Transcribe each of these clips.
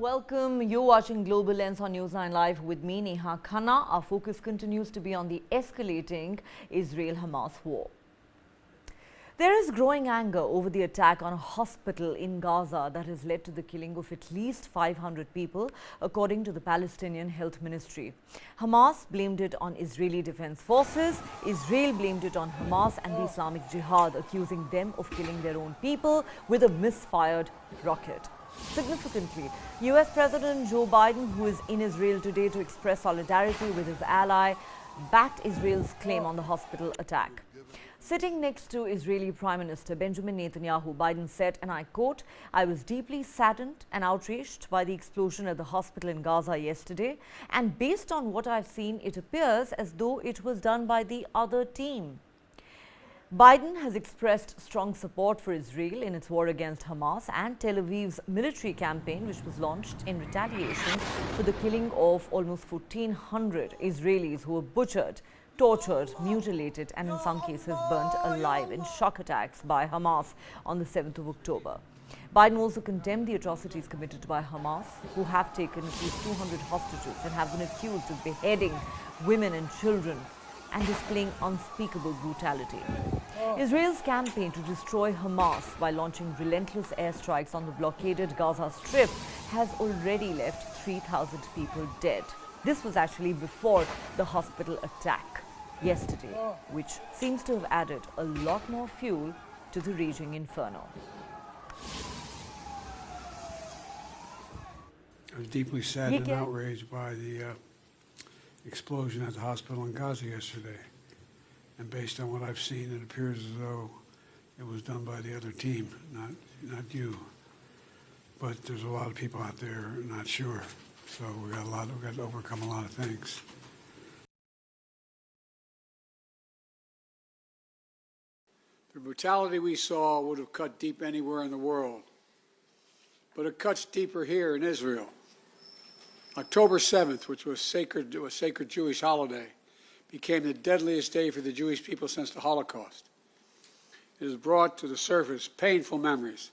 Welcome. You're watching Global Lens on News9 Live with me, Neha Khanna. Our focus continues to be on the escalating Israel-Hamas war. There is growing anger over the attack on a hospital in Gaza that has led to the killing of at least 500 people, according to the Palestinian Health Ministry. Hamas blamed it on Israeli Defense Forces. Israel blamed it on Hamas and the Islamic Jihad, accusing them of killing their own people with a misfired rocket. Significantly, US President Joe Biden, who is in Israel today to express solidarity with his ally, backed Israel's claim on the hospital attack. Sitting next to Israeli Prime Minister Benjamin Netanyahu, Biden said, and I quote, "I was deeply saddened and outraged by the explosion at the hospital in Gaza yesterday, and based on what I've seen, it appears as though it was done by the other team." Biden has expressed strong support for Israel in its war against Hamas and Tel Aviv's military campaign, which was launched in retaliation for the killing of almost 1,400 Israelis who were butchered, tortured, mutilated, and in some cases burnt alive in shock attacks by Hamas on the 7th of October. Biden also condemned the atrocities committed by Hamas, who have taken at least 200 hostages and have been accused of beheading women and children and displaying unspeakable brutality. Israel's campaign to destroy Hamas by launching relentless airstrikes on the blockaded Gaza Strip has already left 3,000 people dead. This was actually before the hospital attack yesterday, which seems to have added a lot more fuel to the raging inferno. I was deeply saddened and outraged by the explosion at the hospital in Gaza yesterday. And based on what I've seen, it appears as though it was done by the other team, not you. But there's a lot of people out there not sure. So we've got to overcome a lot of things. The brutality we saw would have cut deep anywhere in the world, but it cuts deeper here in Israel. October 7th, which was a sacred Jewish holiday, became the deadliest day for the Jewish people since the Holocaust. It has brought to the surface painful memories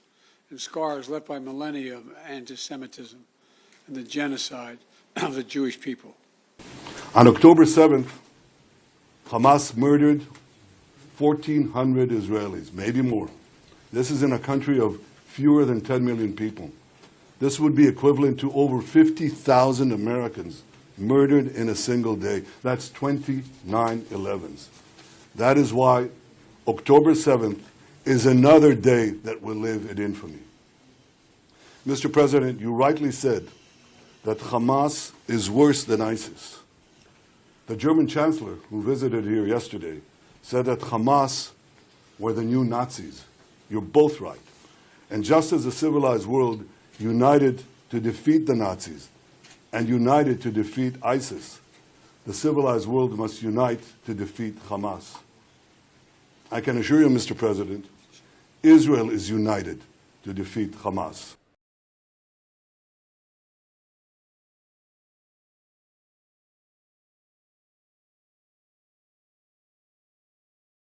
and scars left by millennia of anti-Semitism and the genocide of the Jewish people. On October 7th, Hamas murdered 1,400 Israelis, maybe more. This is in a country of fewer than 10 million people. This would be equivalent to over 50,000 Americans murdered in a single day. That's 29 11s. That is why October 7th is another day that will live in infamy. Mr. President, you rightly said that Hamas is worse than ISIS. The German chancellor, who visited here yesterday, said that Hamas were the new Nazis. You're both right. And just as the civilized world united to defeat the Nazis and united to defeat ISIS, the civilized world must unite to defeat Hamas. I can assure you, Mr. President, Israel is united to defeat Hamas.